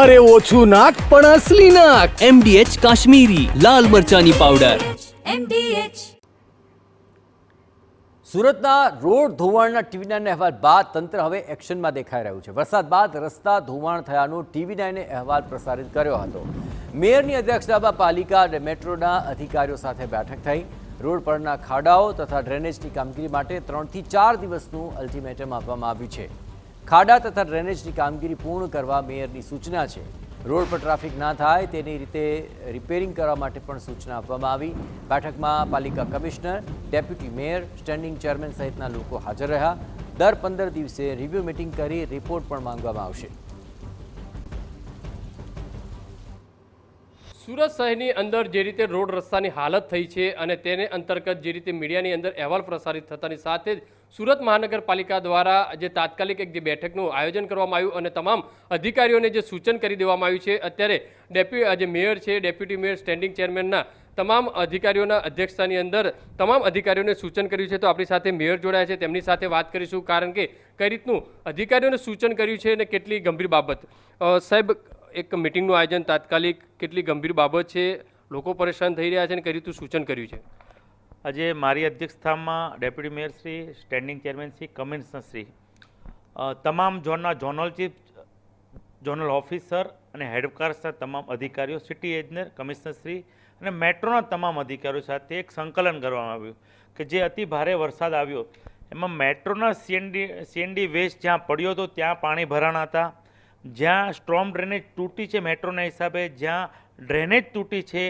અરે ઓછું નાક પણ અસલી નાક. MDH કાશ્મીરી લાલ મરચાની પાવડર. MDH. સુરતના રોડ ધોવાણના TV9 અહેવાલ બાદ તંત્ર હવે એક્શનમાં દેખાઈ રહ્યું છે. વરસાદ બાદ રસ્તા ધોવાણ થયાનો TV9 અહેવાલ પ્રસારિત કર્યો હતો. મેયરની અધ્યક્ષતામાં પાલિકા અને મેટ્રોના અધિકારીઓ સાથે બેઠક થઈ. રોડ પરના ખાડાઓ તથા ડ્રેનેજની કામગીરી માટે 3 થી 4 દિવસનું અલ્ટિમેટમ આપવામાં આવ્યું છે. ખાડા તથા ડ્રેનેજની કામગીરી પૂર્ણ કરવા મેયરની સૂચના છે. રોડ પર ટ્રાફિક ના થાય તેની રીતે રિપેરિંગ કરવા માટે પણ સૂચના આપવામાં આવી. બેઠકમાં પાલિકા commissioner, deputy mayor, standing chairman સહિતના લોકો હાજર રહ્યા. દર 15 દિવસે રિવ્યુ મીટિંગ કરી રિપોર્ટ પણ માંગવામાં આવશે. સુરત શહેરની અંદર જે રીતે રોડ રસ્તાની હાલત થઈ છે અને તેને અંતર્ગત જે રીતે મીડિયાની અંદર અહેવાલ પ્રસારિત થતાની સાથે જ સુરત મહાનગરપાલિકા દ્વારા જે તાત્કાલિક એક જે બેઠકનું આયોજન કરવામાં આવ્યું અને તમામ અધિકારીઓને જે સૂચન કરી દેવામાં આવ્યું છે. અત્યારે જે મેયર છે, ડેપ્યુટી મેયર, સ્ટેન્ડિંગ ચેરમેનના તમામ અધિકારીઓના અધ્યક્ષતાની અંદર તમામ અધિકારીઓને સૂચન કર્યું છે. તો આપણી સાથે મેયર જોડાયા છે, તેમની સાથે વાત કરીશું. કારણ કે કઈ રીતનું અધિકારીઓને સૂચન કર્યું છે અને કેટલી ગંભીર બાબત. સાહેબ, એક મિટિંગનું આયોજન તાત્કાલિક, કેટલી ગંભીર બાબત છે, લોકો પરેશાન થઈ રહ્યા છે અને કઈ રીતનું સૂચન કર્યું છે? આજે મારી અધ્યક્ષતામાં deputy mayor Shri, standing chairman Shri, commissioner Shri, તમામ ઝોનના ઝોનલ ચીફ, ઝોનલ ઓફિસર અને હેડક્વાર્ટર્સના તમામ અધિકારીઓ, સિટી એન્જિનિયર, કમિશનર શ્રી અને મેટ્રોના તમામ અધિકારીઓ સાથે એક સંકલન કરવામાં આવ્યું કે જે અતિ ભારે વરસાદ આવ્યો એમાં મેટ્રોના સીએનડી વેસ્ટ જ્યાં પડ્યો હતો ત્યાં પાણી ભરાણા હતા, જ્યાં સ્ટ્રોમ ડ્રેનેજ તૂટી છે મેટ્રોના હિસાબે, જ્યાં ડ્રેનેજ તૂટી છે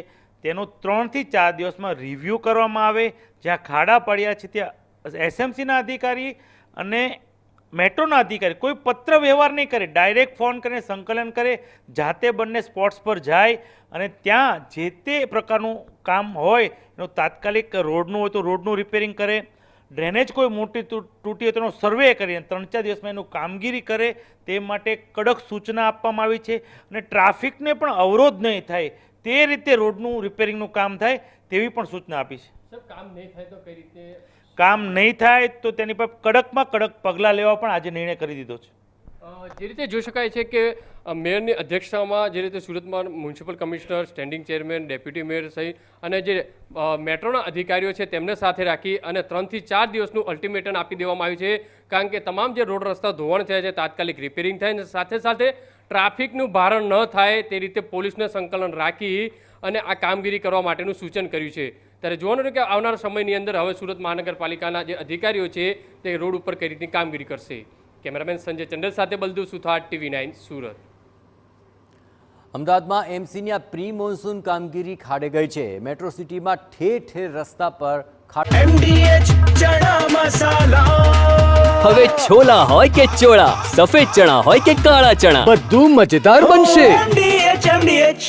તેનો 3 થી 4 દિવસમાં રિવ્યૂ કરવામાં આવે. જ્યાં ખાડા પડ્યા છે ત્યાં એસએમસીના અધિકારી અને મેટ્રોના અધિકારી કોઈ પત્ર વ્યવહાર નહીં કરે, ડાયરેક્ટ ફોન કરીને સંકલન કરે, જાતે બંને સ્પોટ્સ પર જાય અને ત્યાં જે તે પ્રકારનું કામ હોય એનું તાત્કાલિક રોડનું હોય તો રોડનું રિપેરિંગ કરે, ડ્રેનેજ કોઈ મોટી તૂટી હોય તેનો સર્વે કરી 3-4 દિવસમાં એનું કામગીરી કરે તે માટે કડક સૂચના આપવામાં આવી છે. અને ટ્રાફિકને પણ અવરોધ નહીં થાય તે રીતે રોડનું રિપેરિંગનું કામ થાય તેવી પણ સૂચના આપી છે. સર, કામ નહીં થાય તો કઈ રીતે? કામ નહીં થાય તો તેની પર કડકમાં કડક પગલાં લેવા પણ આજે નિર્ણય કરી દીધો છે. જે રીતે જોઈ શકાય છે કે મેયરની અધ્યક્ષતામાં જે રીતે સુરતમાં municipal commissioner, standing chairman, deputy mayor સહિત અને જે મેટ્રોના અધિકારીઓ છે તેમને સાથે રાખી અને 3 થી 4 દિવસનું અલ્ટિમેટમ આપી દેવામાં આવ્યું છે. કારણ કે તમામ જે રોડ રસ્તા ધોવાણ થયા છે તાત્કાલિક રિપેરિંગ થાય અને સાથે સાથે ટ્રાફિકનું ભારણ ન થાય તે રીતે પોલીસને સંકલન રાખી અને આ કામગીરી કરવા માટેનું સૂચન કર્યું છે. ત્યારે જોવાનું કે આવનારા સમયની અંદર હવે સુરત મહાનગરપાલિકાના જે અધિકારીઓ છે તે રોડ ઉપર કઈ રીતની કામગીરી કરશે. કેમેરામેન સંજય ચંડલ સાથે બલદુ સુથાર, TV9 સુરત. અમદાવાદમાં એમસીની આ પ્રી મોન્સૂન કામગીરી ખાડે ગઈ છે. મેટ્રો સિટીમાં ઠેર ઠેર રસ્તા પર MDH ચણા મસાલા. હવે છોલા હોય કે ચોળા, સફેદ ચણા હોય કે કાળા ચણા, બધું મજેદાર બનશે. MDH.